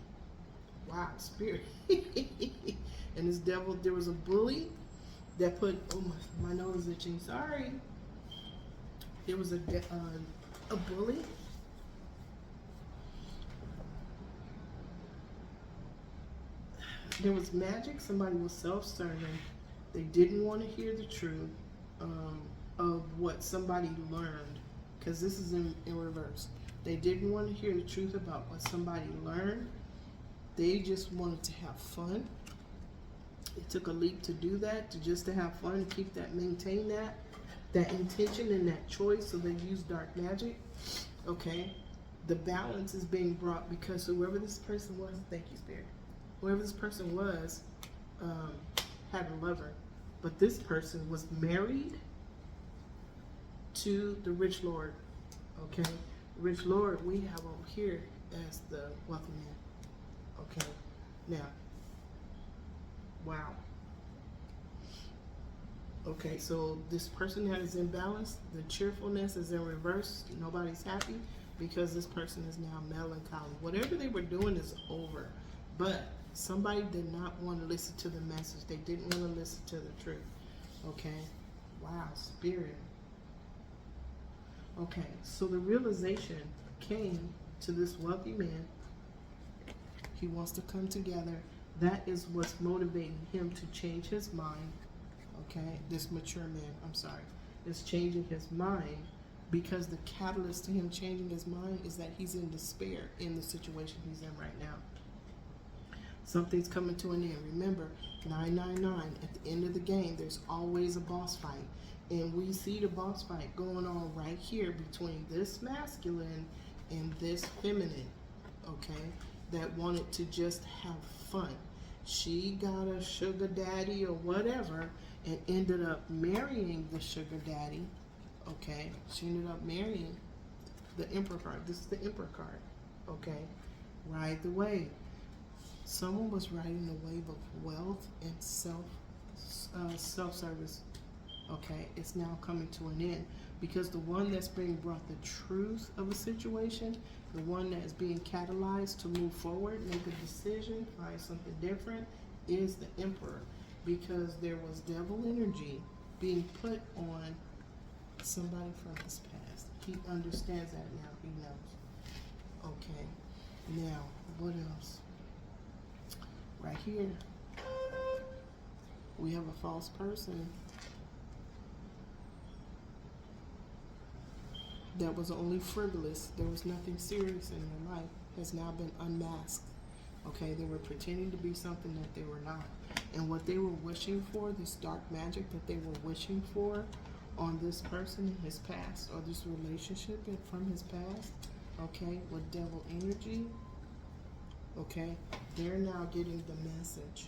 Wow, spirit. And this devil, there was a bully that put, oh my nose is itching, sorry. There was a bully. There was magic, somebody was self-serving. They didn't want to hear the truth of what somebody learned, because this is in reverse. They didn't want to hear the truth about what somebody learned. They just wanted to have fun. It took a leap to do that, to have fun, keep that, maintain that intention and that choice. So they used dark magic. Okay, the balance is being brought because whoever this person was, thank you, Spirit. Whoever this person was had a lover, but this person was married to the rich lord. Okay, rich lord we have over here as the wealthy man. Okay, now, wow. Okay, so this person that is imbalanced, the cheerfulness is in reverse. Nobody's happy because this person is now melancholy. Whatever they were doing is over, but somebody did not want to listen to the message. They didn't want to listen to the truth. Okay, wow, spirit. Okay, so the realization came to this wealthy man. He wants to come together. That is what's motivating him to change his mind. Okay, this mature man, I'm sorry, is changing his mind because the catalyst to him changing his mind is that he's in despair in the situation he's in right now. Something's coming to an end. Remember, 999, at the end of the game, there's always a boss fight. And we see the boss fight going on right here between this masculine and this feminine, okay, that wanted to just have fun. She got a sugar daddy or whatever and ended up marrying the sugar daddy, okay. She ended up marrying the Emperor card. This is the Emperor card, okay. Ride the wave. Someone was riding the wave of wealth and self-service. Okay, it's now coming to an end because the one that's being brought the truth of a situation, the one that is being catalyzed to move forward, make a decision, find something different, is the Emperor, because there was devil energy being put on somebody from his past. He understands that now. He knows. Okay, now what else? Right here, we have a false person that was only frivolous. There was nothing serious in their life, has now been unmasked. Okay, they were pretending to be something that they were not. And what they were wishing for, this dark magic that they were wishing for on this person in his past, or this relationship from his past, okay, with devil energy, okay, they're now getting the message,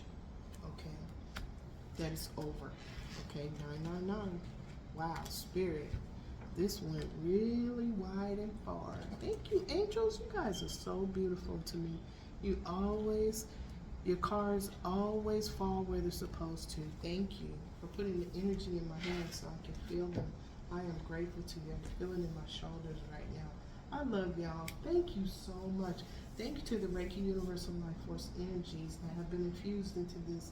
okay, that it's over. Okay, 999. Wow, spirit. This went really wide and far. Thank you, angels. You guys are so beautiful to me. You always, your cards always fall where they're supposed to. Thank you for putting the energy in my hands so I can feel them. I am grateful to you. I'm feeling in my shoulders right now. I love y'all. Thank you so much. Thank you to the Reiki Universal Life Force energies that have been infused into this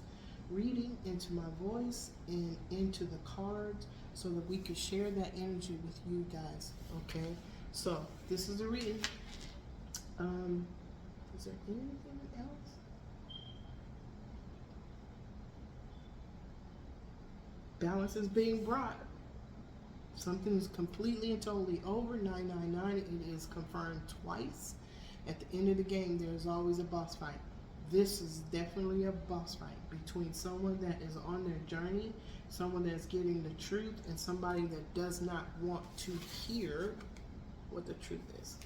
reading, into my voice, and into the cards, so that we could share that energy with you guys. Okay, so this is the reading. Is there anything else? Balance is being brought. Something is completely and totally over. 999. It is confirmed twice. At the end of the game, there is always a boss fight. This is definitely a boss fight between someone that is on their journey, someone that's getting the truth, and somebody that does not want to hear what the truth is.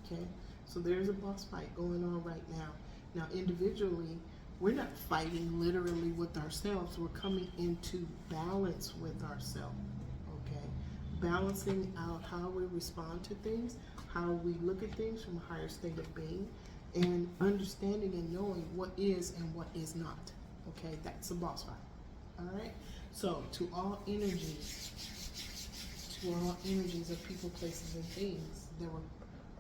Okay, so there's a boss fight going on right now. Now, individually, we're not fighting literally with ourselves. We're coming into balance with ourselves. Okay, balancing out how we respond to things, how we look at things from a higher state of being, and understanding and knowing what is and what is not. Okay, that's a boss fight. All right. So to all energies of people, places, and things that were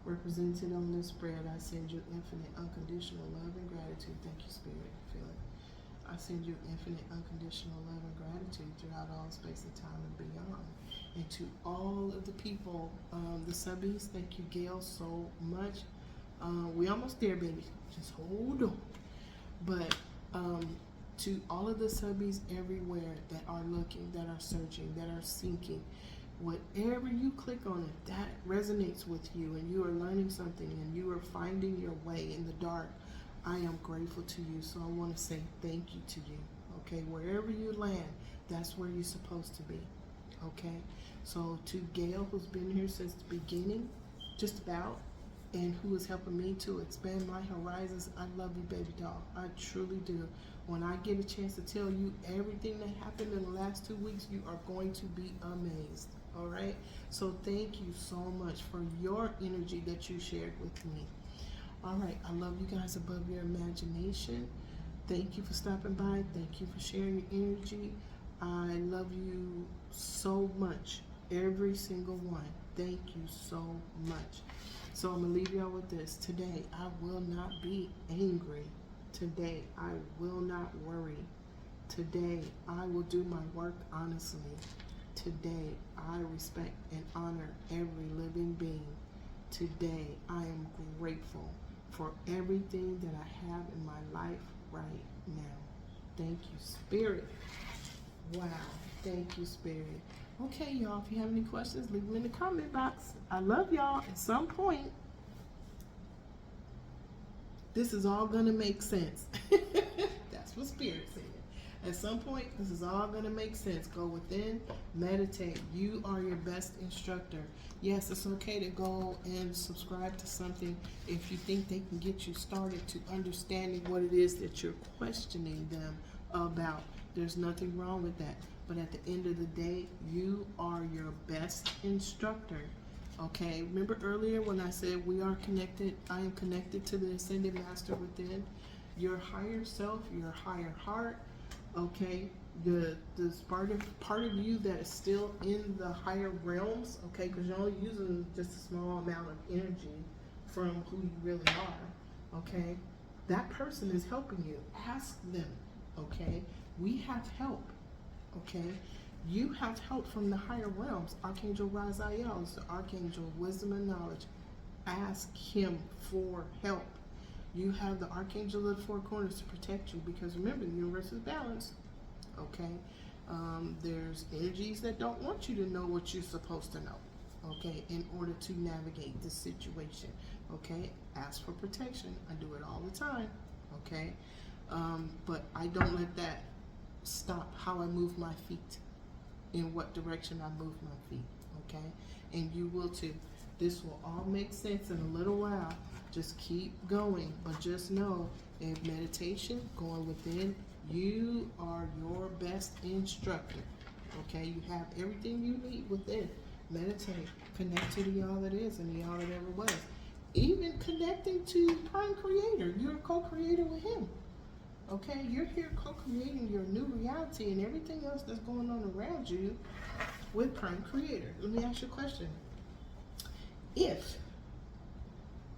represented on this spread, I send you infinite unconditional love and gratitude. Thank you, Spirit. Feel it. I send you infinite unconditional love and gratitude throughout all space and time and beyond. And to all of the people, the subbies, thank you, Gail, so much. We almost there, baby. Just hold on. But to all of the subbies everywhere that are looking, that are searching, that are seeking, whatever you click on, if that resonates with you and you are learning something and you are finding your way in the dark, I am grateful to you. So I want to say thank you to you. Okay, wherever you land, that's where you're supposed to be. Okay, so to Gail, who's been here since the beginning, just about, and who is helping me to expand my horizons, I love you, baby doll. I truly do. When I get a chance to tell you everything that happened in the last 2 weeks, you are going to be amazed. All right, so thank you so much for your energy that you shared with me. All right, I love you guys above your imagination. Thank you for stopping by. Thank you for sharing your energy. I love you so much, every single one. Thank you so much. So I'm gonna leave y'all with this. Today, I will not be angry. Today, I will not worry. Today, I will do my work honestly. Today, I respect and honor every living being. Today, I am grateful for everything that I have in my life right now. Thank you, Spirit. Wow. Thank you, Spirit. Okay, y'all, if you have any questions, leave them in the comment box. I love y'all. At some point, this is all going to make sense. That's what Spirit said. At some point, this is all going to make sense. Go within, meditate. You are your best instructor. Yes, it's okay to go and subscribe to something if you think they can get you started to understanding what it is that you're questioning them about. There's nothing wrong with that. But at the end of the day, you are your best instructor. Okay, remember earlier when I said we are connected, I am connected to the Ascended Master within. Your higher self, your higher heart, okay, the part of you that is still in the higher realms, okay, because you're only using just a small amount of energy from who you really are, okay, that person is helping you. Ask them, okay, we have help, okay, you have help from the higher realms. Archangel Raziel is the Archangel of Wisdom and Knowledge. Ask him for help. You have the Archangel of the Four Corners to protect you, because remember, the universe is balanced. Okay, there's energies that don't want you to know what you're supposed to know. Okay, in order to navigate this situation. Okay, ask for protection. I do it all the time. Okay, but I don't let that stop how I move my feet, in what direction I move my feet. Okay, and you will too. This will all make sense in a little while. Just keep going, but just know, in meditation, going within, you are your best instructor. Okay, you have everything you need within. Meditate, connect to the all that is and the all that ever was. Even connecting to Prime Creator, you're a co-creator with him. Okay, you're here co-creating your new reality and everything else that's going on around you with Prime Creator. Let me ask you a question. If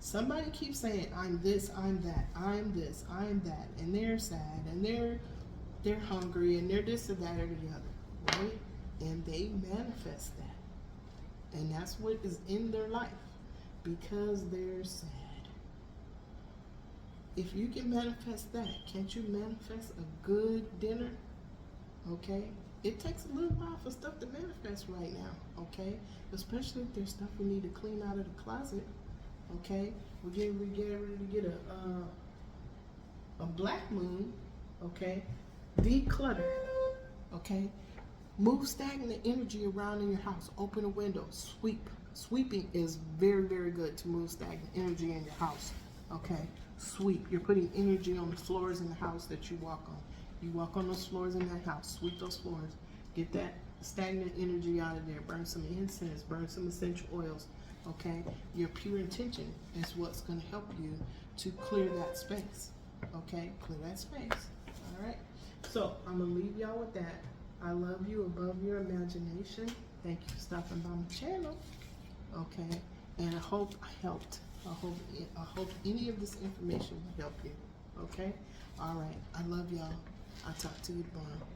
somebody keeps saying, I'm this, I'm that, I'm this, I'm that, and they're sad, and they're hungry, and they're this or that or the other, right? And they manifest that. And that's what is in their life, because they're sad. If you can manifest that, can't you manifest a good dinner? Okay? It takes a little while for stuff to manifest right now, okay? Especially if there's stuff we need to clean out of the closet. Okay, we're getting ready to get a black moon. Okay, declutter. Okay, move stagnant energy around in your house. Open a window. Sweep. Sweeping is very, very good to move stagnant energy in your house. Okay, Sweep. You're putting energy on the floors in the house that you walk on. You walk on those floors in that house. Sweep those floors. Get that stagnant energy out of there. Burn some incense. Burn some essential oils. Okay? Your pure intention is what's going to help you to clear that space. Okay? Clear that space. All right? So, I'm going to leave y'all with that. I love you above your imagination. Thank you for stopping by my channel. Okay? And I hope I helped. I hope any of this information will help you. Okay? All right. I love y'all. I'll talk to you tomorrow.